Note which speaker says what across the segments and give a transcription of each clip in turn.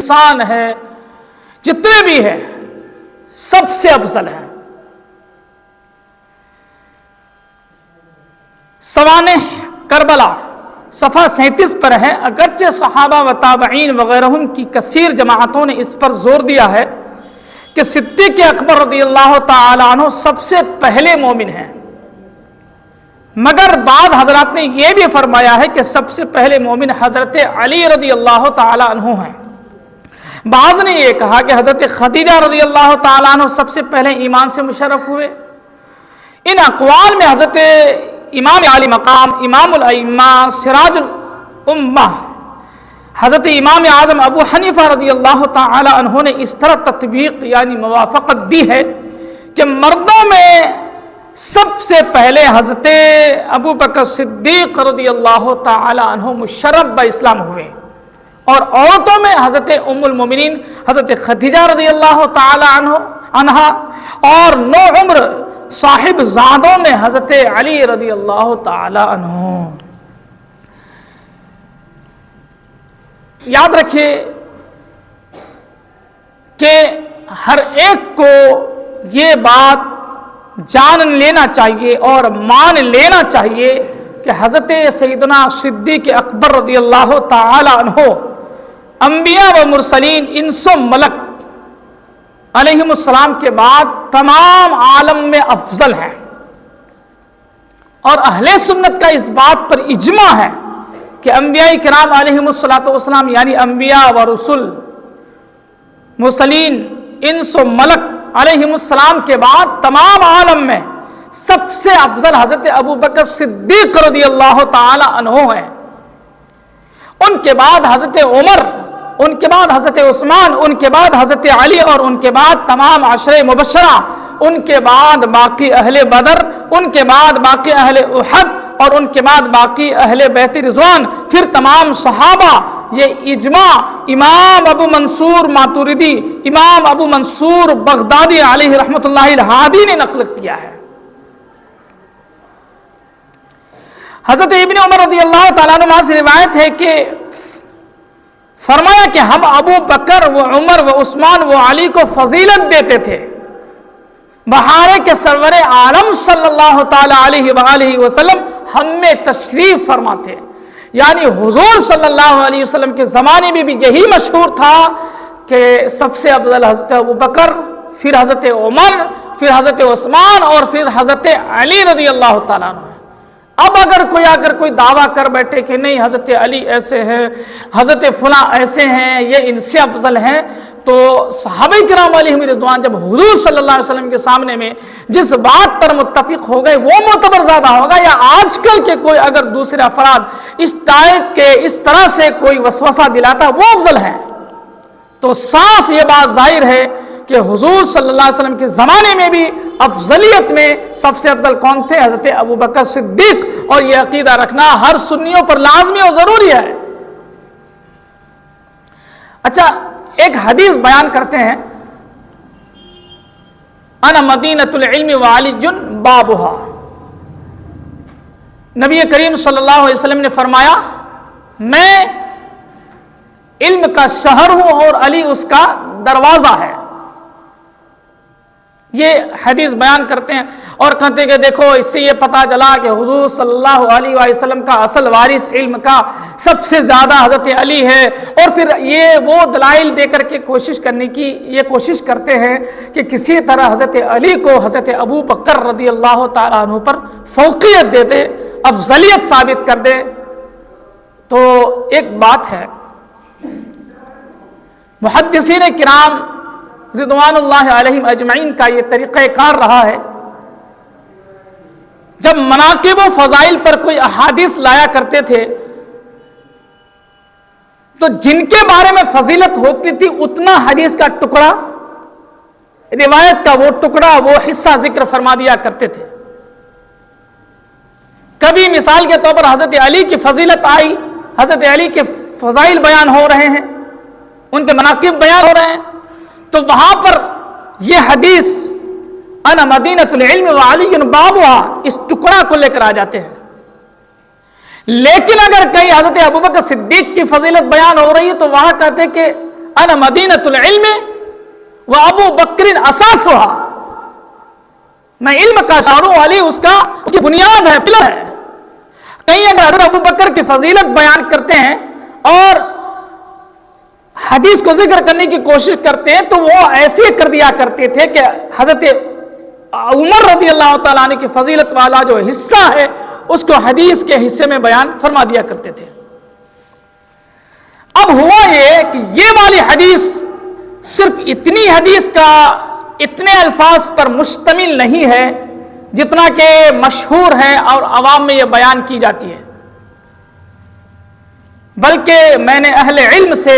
Speaker 1: انسان ہے، جتنے بھی ہیں سب سے افضل ہیں۔ سوانح کربلا صفحہ 37 پر ہے، اگرچہ صحابہ و تابعین وغیرہ کی کثیر جماعتوں نے اس پر زور دیا ہے کہ صدیق اکبر رضی اللہ تعالی عنہ سب سے پہلے مومن ہیں، مگر بعض حضرات نے یہ بھی فرمایا ہے کہ سب سے پہلے مومن حضرت علی رضی اللہ تعالی عنہ ہیں۔ بعض نے یہ کہا کہ حضرت خدیجہ رضی اللہ تعالی عنہ سب سے پہلے ایمان سے مشرف ہوئے۔ ان اقوال میں حضرت امام علی مقام، امام الائمہ، سراج الامہ، حضرت امام اعظم ابو حنیفہ رضی اللہ تعالی عنہ نے اس طرح تطبیق یعنی موافقت دی ہے کہ مردوں میں سب سے پہلے حضرت ابو بکر صدیق رضی اللہ تعالی عنہ مشرف باسلام ہوئے، اور عورتوں میں حضرت ام المومنین حضرت خدیجہ رضی اللہ تعالی عنہا، اور نو عمر صاحب زادوں میں حضرت علی رضی اللہ تعالی عنہ۔ یاد رکھیے کہ ہر ایک کو یہ بات جان لینا چاہیے اور مان لینا چاہیے کہ حضرت سیدنا صدیق اکبر رضی اللہ تعالی عنہ انبیاء و مرسلین انس و ملک علیہم السلام کے بعد تمام عالم میں افضل ہیں، اور اہل سنت کا اس بات پر اجماع ہے کہ انبیاء کرام علیہم السلام یعنی انبیاء و رسول مرسلین انس و ملک علیہم السلام کے بعد تمام عالم میں سب سے افضل حضرت ابو بکر صدیق رضی اللہ تعالی عنہ ہیں، ان کے بعد حضرت عمر، ان کے بعد حضرت عثمان، ان کے بعد حضرت علی، اور ان کے بعد تمام عشرہ مبشرہ، ان کے بعد باقی اہل بدر، ان کے بعد باقی اہل احد، اور ان کے بعد باقی اہل بیت رضوان، پھر تمام صحابہ۔ یہ اجماع امام ابو منصور ماتوریدی، امام ابو منصور بغدادی علیہ رحمۃ اللہ الہادی نے نقل کیا ہے۔ حضرت ابن عمر رضی اللہ تعالیٰ عنہ سے روایت ہے کہ فرمایا کہ ہم ابو بکر و عمر و عثمان و علی کو فضیلت دیتے تھے، بہارے کے سرور عالم صلی اللہ تعالی علیہ وآلہ وسلم ہم میں تشریف فرما تھے۔ یعنی حضور صلی اللہ علیہ وسلم کے زمانے میں بھی یہی مشہور تھا کہ سب سے افضل حضرت ابو بکر، پھر حضرت عمر، پھر حضرت عثمان، اور پھر حضرت علی رضی اللہ تعالیٰ عنہ۔ اب اگر کوئی دعویٰ کر بیٹھے کہ نہیں حضرت علی ایسے ہیں، حضرت فلاں ایسے ہیں، یہ ان سے افضل ہیں، تو صحابہ کرام علیہم رضوان جب حضور صلی اللہ علیہ وسلم کے سامنے میں جس بات پر متفق ہو گئے وہ معتبر زیادہ ہوگا، یا آج کل کے کوئی اگر دوسرے افراد اس ٹائپ کے اس طرح سے کوئی وسوسہ دلاتا وہ افضل ہے؟ تو صاف یہ بات ظاہر ہے کہ حضور صلی اللہ علیہ وسلم کے زمانے میں بھی افضلیت میں سب سے افضل کون تھے؟ حضرت ابو بکر صدیق، اور یہ عقیدہ رکھنا ہر سنیوں پر لازمی اور ضروری ہے۔ اچھا، ایک حدیث بیان کرتے ہیں، انا مدینۃ العلم وعلی بابھا۔ نبی کریم صلی اللہ علیہ وسلم نے فرمایا میں علم کا شہر ہوں اور علی اس کا دروازہ ہے۔ یہ حدیث بیان کرتے ہیں اور کہتے ہیں کہ دیکھو اس سے یہ پتہ چلا کہ حضور صلی اللہ علیہ وسلم کا اصل وارث علم کا سب سے زیادہ حضرت علی ہے، اور پھر یہ وہ دلائل دے کر کے یہ کوشش کرتے ہیں کہ کسی طرح حضرت علی کو حضرت ابو بکر رضی اللہ تعالیٰ عنہ پر فوقیت دے دے، افضلیت ثابت کر دے۔ تو ایک بات ہے، محدثین کرام رضوان اللہ علیہم اجمعین کا یہ طریقہ کار رہا ہے، جب مناقب و فضائل پر کوئی احادیث لایا کرتے تھے تو جن کے بارے میں فضیلت ہوتی تھی اتنا حدیث کا ٹکڑا، روایت کا وہ ٹکڑا، وہ حصہ ذکر فرما دیا کرتے تھے۔ کبھی مثال کے طور پر حضرت علی کی فضیلت آئی، حضرت علی کے فضائل بیان ہو رہے ہیں، ان کے مناقب بیان ہو رہے ہیں، تو وہاں پر یہ حدیث انا مدینۃ العلم وعلی بابھا اس ٹکڑا کو لے کر آ جاتے ہیں۔ لیکن اگر کہیں حضرت ابوبکر صدیق کی فضیلت بیان ہو رہی ہے تو وہاں کہتے ہیں کہ انا مدینۃ العلم و ابو بکر اساسها، میں علم کا شہر ہوں، علی اس کی بنیاد ہے، پلر ہے۔ کہیں اگر حضرت ابو بکر کی فضیلت بیان کرتے ہیں اور حدیث کو ذکر کرنے کی کوشش کرتے ہیں تو وہ ایسے کر دیا کرتے تھے کہ حضرت عمر رضی اللہ تعالیٰ عنہ کی فضیلت والا جو حصہ ہے اس کو حدیث کے حصے میں بیان فرما دیا کرتے تھے۔ اب ہوا یہ کہ یہ والی حدیث صرف اتنی حدیث کا اتنے الفاظ پر مشتمل نہیں ہے جتنا کہ مشہور ہے اور عوام میں یہ بیان کی جاتی ہے، بلکہ میں نے اہل علم سے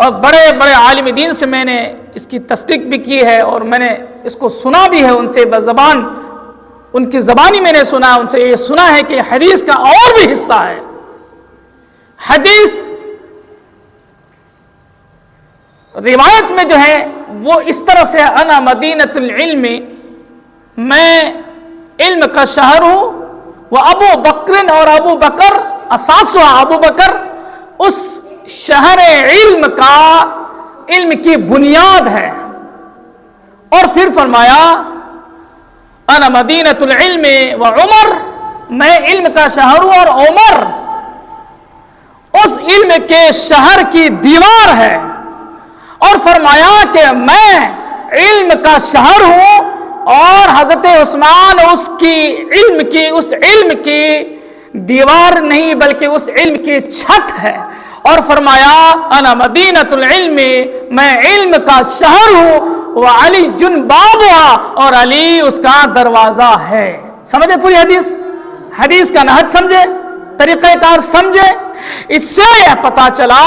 Speaker 1: اور بڑے بڑے عالم دین سے میں نے اس کی تصدیق بھی کی ہے، اور میں نے اس کو سنا بھی ہے ان سے بزبان، ان کی زبانی میں نے سنا، ان سے یہ سنا ہے کہ حدیث کا اور بھی حصہ ہے۔ حدیث روایت میں جو ہے وہ اس طرح سے انا مدینۃ العلم، میں علم کا شہر ہوں، وہ ابو بکر اور ابو بکر اساسہ، ابو بکر اس شہر علم کا، علم کی بنیاد ہے۔ اور پھر فرمایا انا مدینۃ العلم و عمر، میں علم کا شہر ہوں اور عمر اس علم کے شہر کی دیوار ہے۔ اور فرمایا کہ میں علم کا شہر ہوں اور حضرت عثمان اس علم کی دیوار نہیں بلکہ اس علم کی چھت ہے۔ اور فرمایا انا مدینۃ العلم، میں علم کا شہر ہوں، وعلی بابها، اور علی اس کا دروازہ ہے۔ سمجھے پوری حدیث کا نہج سمجھے، طریقہ کار سمجھے۔ اس سے یہ پتا چلا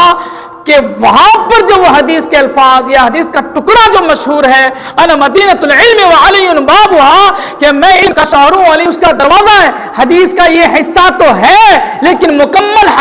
Speaker 1: کہ وہاں پر جو وہ حدیث کے الفاظ یا حدیث کا ٹکڑا جو مشہور ہے انا مدینۃ العلم وعلی بابها، کہ میں علم کا شہر ہوں، علی اس کا دروازہ ہے، حدیث کا یہ حصہ تو ہے لیکن مکمل